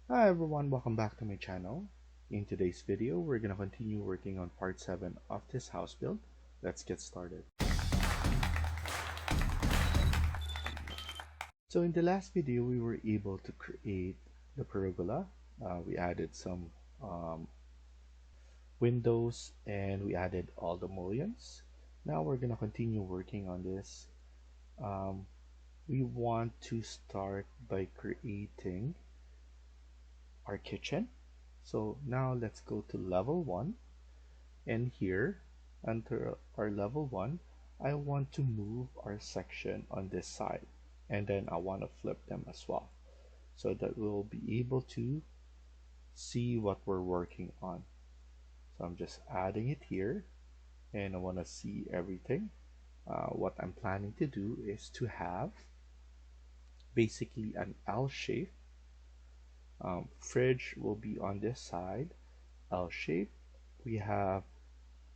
Hi everyone, welcome back to my channel. In today's video, we're gonna continue working on part 7 of this house build. Let's get started. So in the last video, we were able to create the pergola. We added some windows and we added all the mullions. Now we're gonna continue working on this. Um, we want to start by creating our kitchen. So now let's go to level 1. And here, under our level 1, I want to move our section on this side. And then I want to flip them as well, so that we'll be able to see what we're working on. So I'm just adding it here, and I want to see everything. What I'm planning to do is to have basically an L shape. Fridge will be on this side, L shape. We have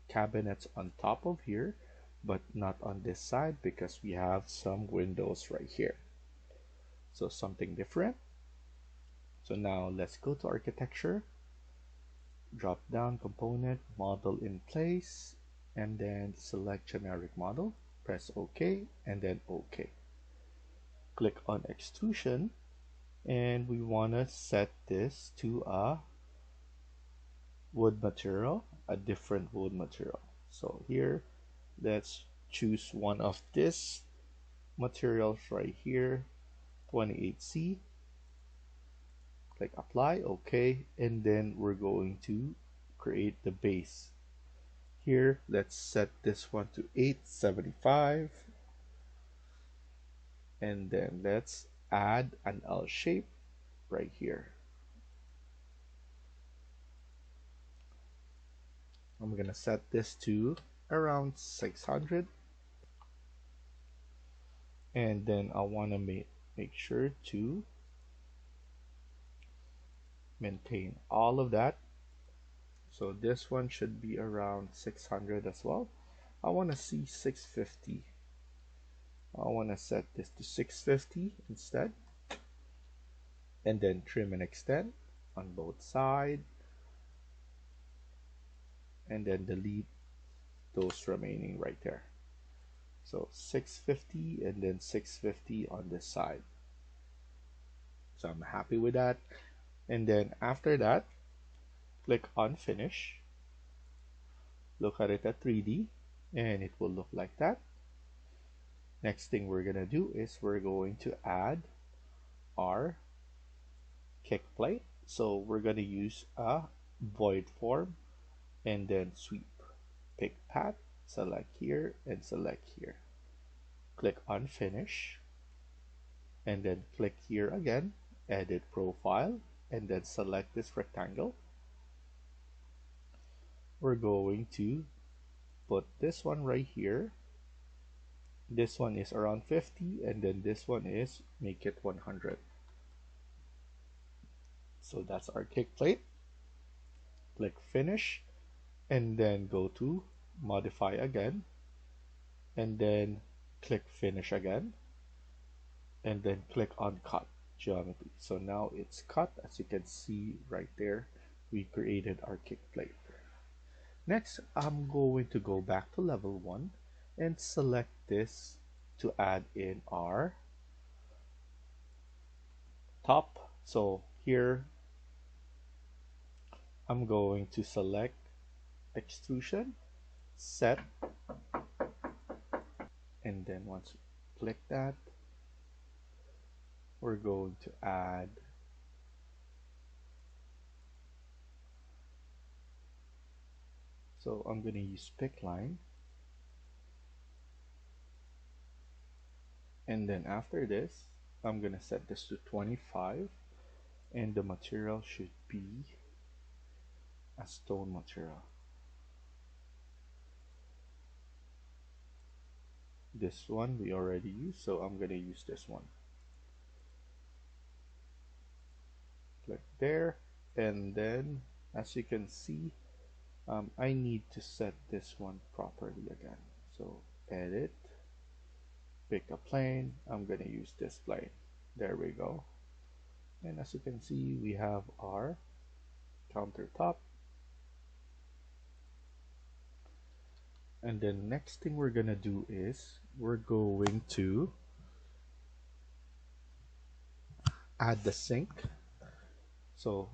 cabinets on top of here, but not on this side because we have some windows right here. So something different. So now let's go to architecture, drop down component, model in place, and then select generic model, press OK, and then OK. Click on extrusion, and we want to set this to a wood material, a different wood material. So here, let's choose one of this materials right here, 28C. Click apply, OK, and then we're going to create the base. Here, let's set this one to 875, and then let's add an L shape right here. I'm gonna set this to around 600, and then I want to make sure to maintain all of that. So this one should be around 600 as well. I want to see 650. I want to set this to 650 instead, and then trim and extend on both sides, and then delete those remaining right there. So 650 and then 650 on this side. So I'm happy with that. And then after that, click on finish. Look at it at 3D, and it will look like that. Next thing we're gonna do is we're going to add our kick plate. So we're gonna use a void form and then sweep. Pick path, select here and select here. Click on finish, and then click here again, edit profile, and then select this rectangle. We're going to put this one right here. This one is around 50, and then this one is make it 100. So that's our kick plate. Click finish, and then go to modify again, and then click finish again, and then click on cut geometry. So now it's cut. As you can see right there, we created our kick plate. Next, I'm going to go back to level 1 and select this to add in our top. So here I'm going to select extrusion, set, and then once you click that, we're going to add so I'm going to use pick line, and then after this I'm going to set this to 25, and the material should be a stone material. This one we already used, so I'm going to use this one. Click there, and then as you can see, I need to set this one properly again. So edit, pick a plane. I'm going to use this plane. There we go. And as you can see, we have our countertop. And then next thing we're gonna do is we're going to add the sink. So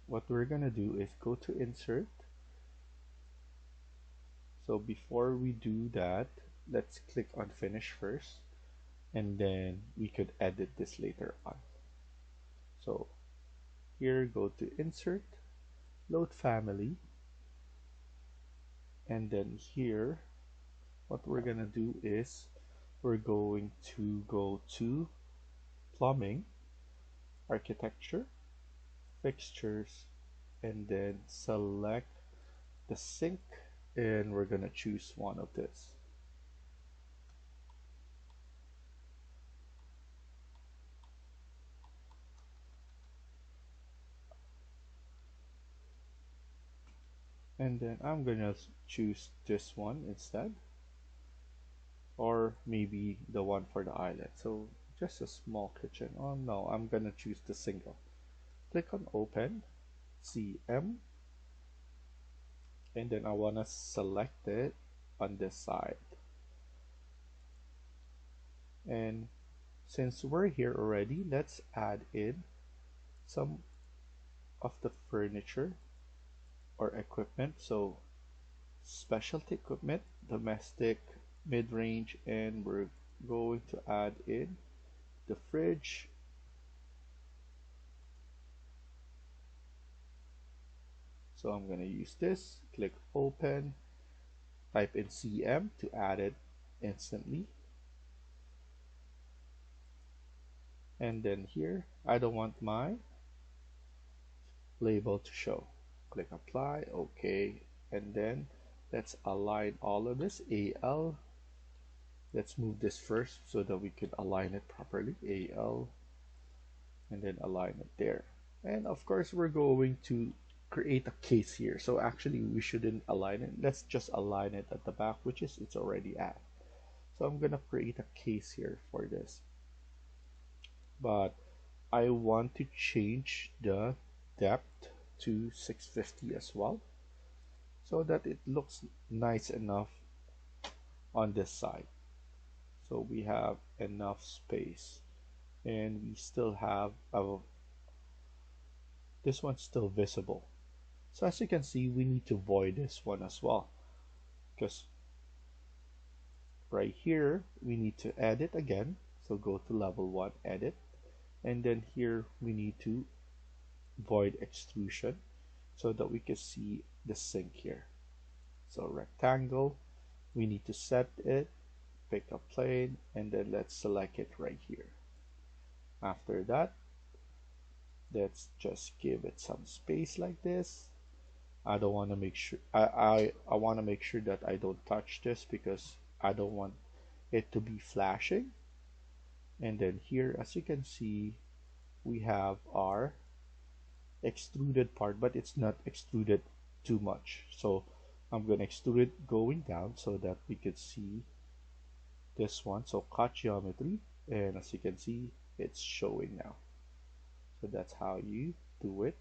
what we're gonna do is go to insert. So before we do that, let's click on finish first, and then we could edit this later on. So here, go to insert, load family, and then here what we're gonna do is we're going to go to plumbing, architecture, fixtures, and then select the sink, and we're gonna choose one of this. And then I'm gonna choose this one instead, or maybe the one for the island. So just a small kitchen. Oh no, I'm gonna choose the single. Click on open, CM, and then I wanna select it on this side. And since we're here already, let's add in some of the furniture or equipment. So specialty equipment, domestic, mid-range, and we're going to add in the fridge. So I'm going to use this, click open, type in CM to add it instantly. And then here, I don't want my label to show. Click apply, okay. And then let's align all of this, AL. Let's move this first so that we could align it properly, AL, and then align it there. And of course, we're going to create a case here. So actually, we shouldn't align it. Let's just align it at the back, which is it's already at. So I'm gonna create a case here for this. But I want to change the depth to 650 as well, so that it looks nice enough on this side. So we have enough space, and we still have this one's still visible. So as you can see, we need to void this one as well, because right here we need to edit again. So go to level 1, edit, and then here we need to void extrusion so that we can see the sink here. So rectangle, we need to set it, pick a plane, and then let's select it right here. After that, let's just give it some space like this. I don't want to make sure I want to make sure that I don't touch this because I don't want it to be flashing. And then here, as you can see, we have our extruded part, but it's not extruded too much. So I'm going to extrude it going down so that we could see this one. So cut geometry, and as you can see, it's showing now. So that's how you do it,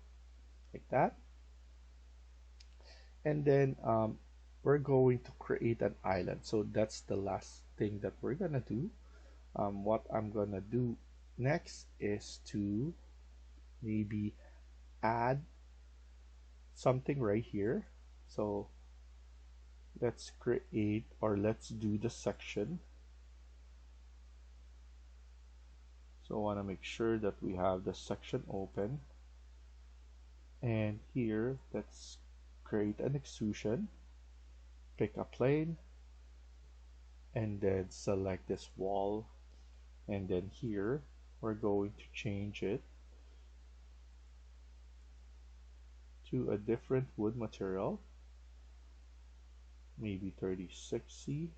like that. And then we're going to create an island. So that's the last thing that we're gonna do. What I'm gonna do next is to maybe add something right here. So let's create, or let's do the section. So I want to make sure that we have the section open, and here let's create an extrusion, pick a plane, and then select this wall, and then here we're going to change it to a different wood material, maybe 36C.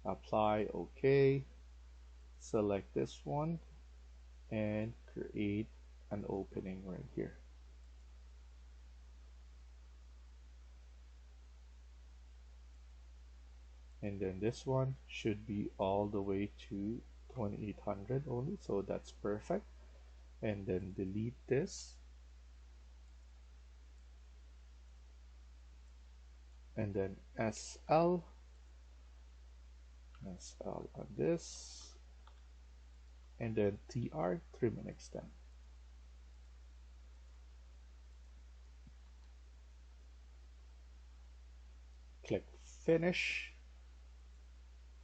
Apply, okay, select this one and create an opening right here. And then this one should be all the way to 2800 only, so that's perfect. and then delete this, and then SL on this, and then TR, trim and extend. Click finish,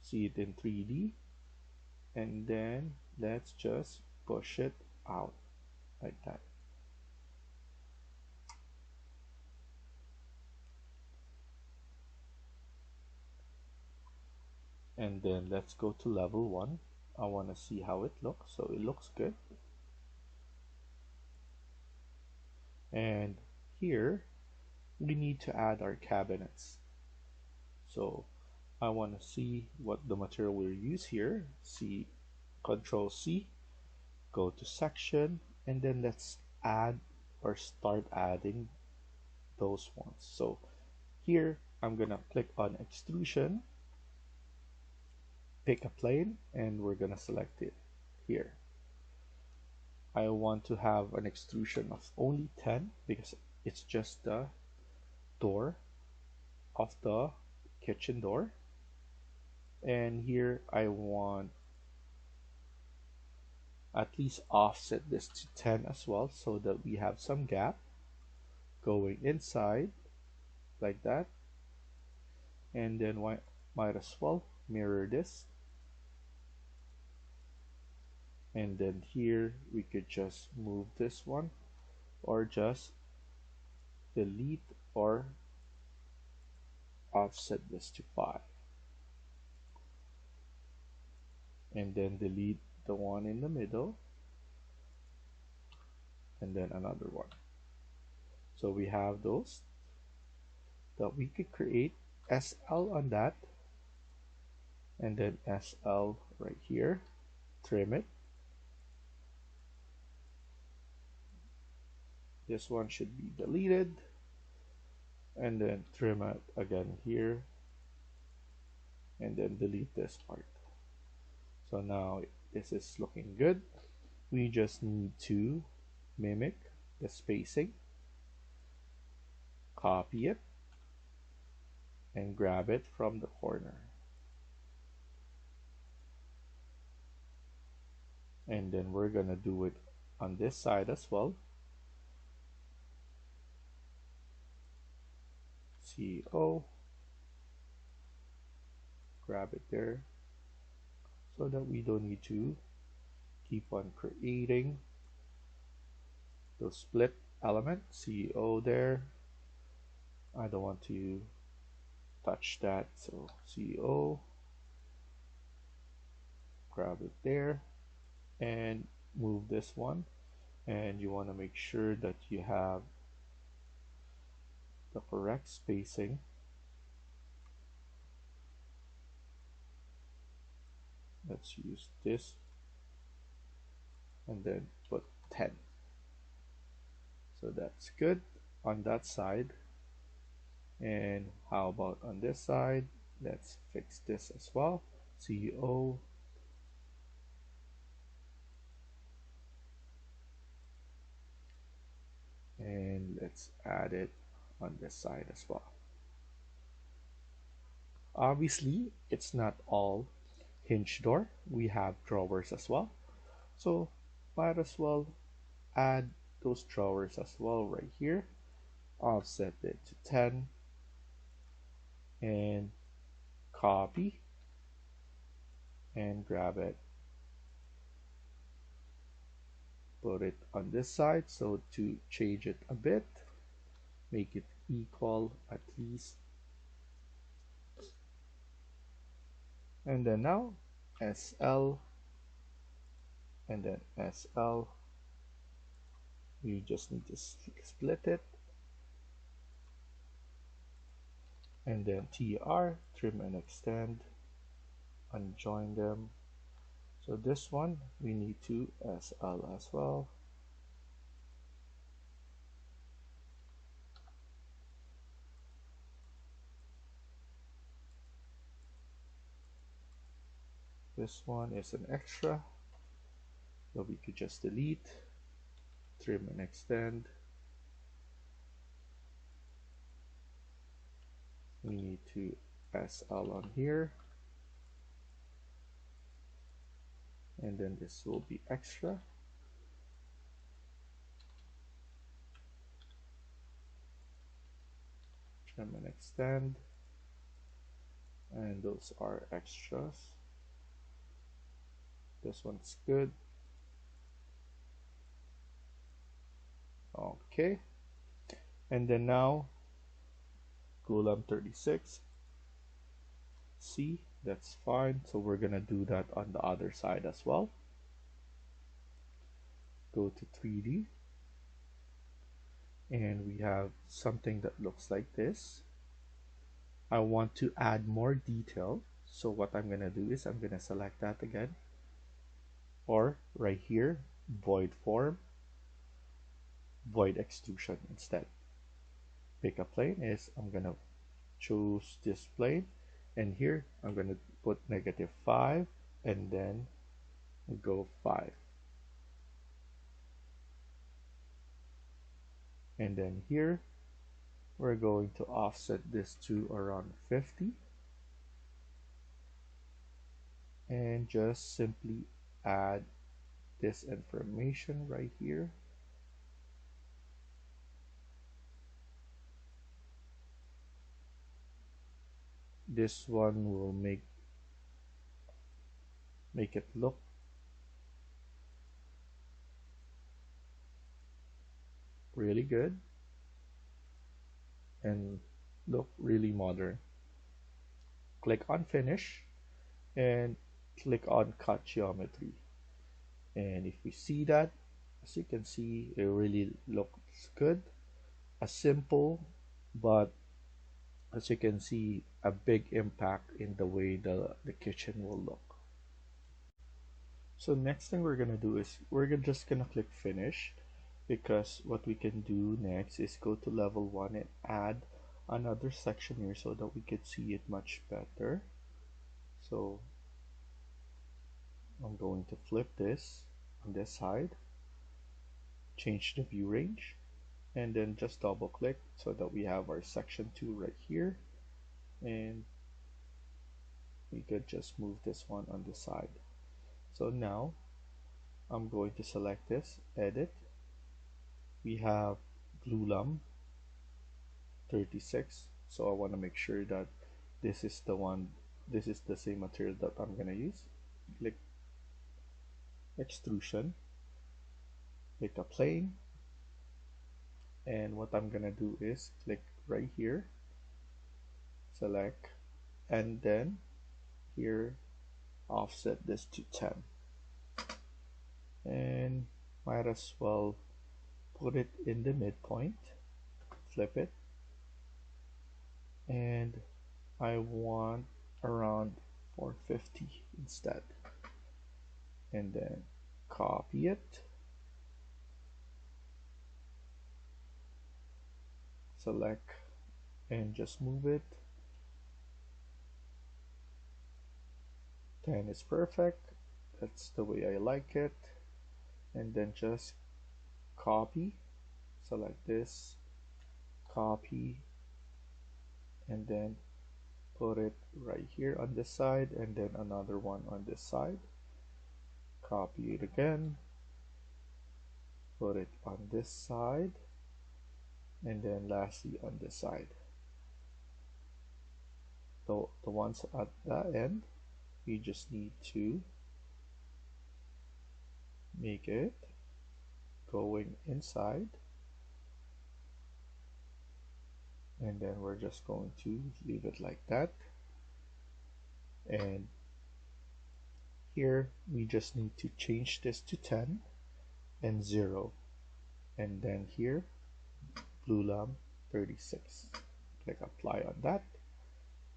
see it in 3D, and then let's just push it out like that. And then let's go to level 1. I want to see how it looks. So it looks good. And here we need to add our cabinets. So I want to see what the material we'll use here. See, Control C, go to section, and then let's add or start adding those ones. So here I'm gonna click on extrusion, pick a plane, and we're gonna select it here. I want to have an extrusion of only 10 because it's just the door of the kitchen door. And here I want at least offset this to 10 as well so that we have some gap going inside like that. And then might as well mirror this. And then here we could just move this one or just delete or offset this to 5. And then delete the one in the middle and then another one. So we have those that we could create SL on that and then SL right here, trim it. This one should be deleted and then trim it again here and then delete this part. So now this is looking good. We just need to mimic the spacing, copy it, and grab it from the corner. And then we're gonna do it on this side as well. CO, grab it there so that we don't need to keep on creating the split element. CO there. I don't want to touch that, so CO, grab it there and move this one, and you want to make sure that you have the correct spacing. Let's use this and then put 10. So that's good on that side. And how about on this side? Let's fix this as well. CO, and let's add it on this side as well. Obviously, it's not all hinge door. We have drawers as well. So might as well add those drawers as well right here. Offset it to 10 and copy and grab it. Put it on this side, so to change it a bit, make it equal at least. And then now SL and then SL. You just need to split it. And then TR, trim and extend, unjoin them. So this one we need to SL as well. This one is an extra, so we could just delete. trim and extend. We need to SL on here, and then this will be extra. Trim and extend, and those are extras. This one's good. Okay, and then now Gulam 36. See, that's fine. So we're gonna do that on the other side as well. Go to 3D, and we have something that looks like this. I want to add more detail, so what I'm gonna do is I'm gonna select that again, or right here, void form, void extrusion instead. Pick a plane is I'm gonna choose this plane, and here I'm gonna put -5 and then go 5, and then here we're going to offset this to around 50 and just simply add this information right here. This one will make it look really good and look really modern. Click on finish and click on cut geometry, and if we see that, as you can see, it really looks good. A simple, but as you can see, a big impact in the way the kitchen will look. So next thing we're gonna do is just gonna click finish, because what we can do next is go to level 1 and add another section here so that we could see it much better. So I'm going to flip this on this side, change the view range, and then just double click so that we have our section 2 right here, and we could just move this one on the side. So now I'm going to select this, edit. We have Glulam 36, so I want to make sure that this is the one, this is the same material that I'm gonna use. Click extrusion, pick a plane, and what I'm gonna do is click right here, select, and then here offset this to 10, and might as well put it in the midpoint, flip it, and I want around 450 instead, and then copy it, select, and just move it. 10 is perfect, that's the way I like it, and then just copy, select this, copy, and then put it right here on this side, and then another one on this side, copy it again, put it on this side, and then lastly on this side. The ones at that end, you just need to make it going inside, and then we're just going to leave it like that, and here we just need to change this to 10 and 0, and then here Glulam 36, click apply on that,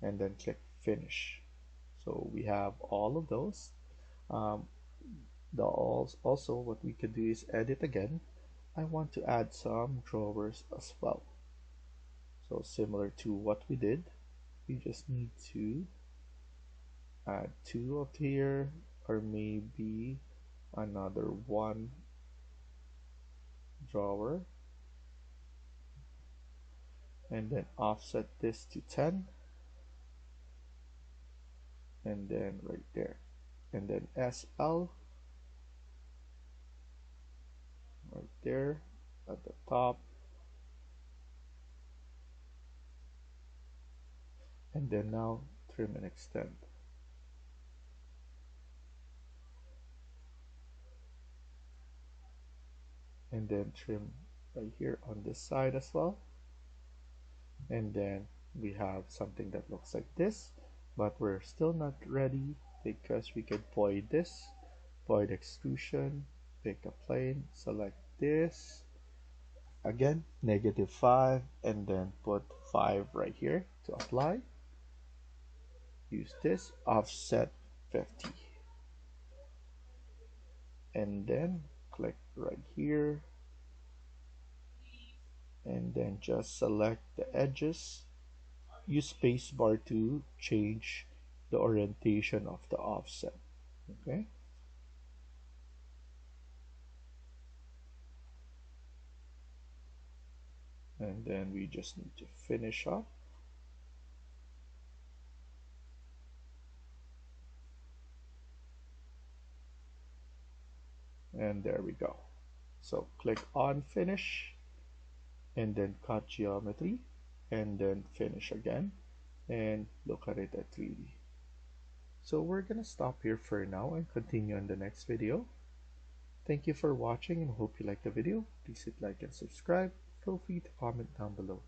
and then click finish. So we have all of those. Also what we could do is edit again. I want to add some drawers as well, so similar to what we did, we just need to add 2 up here, or maybe another one drawer, and then offset this to 10, and then right there, and then SL right there at the top, and then now trim and extend, and then trim right here on this side as well. And then we have something that looks like this, but we're still not ready because we can void this, void extrusion, pick a plane, select this, again -5, and then put 5 right here to apply. Use this, offset 50, and then click right here, and then just select the edges. Use spacebar to change the orientation of the offset. Okay, and then we just need to finish up, and there we go. So click on finish, and then cut geometry, and then finish again, and look at it at 3D. So we're gonna stop here for now and continue in the next video. Thank you for watching and hope you liked the video. Please hit like and subscribe. Feel free to comment down below.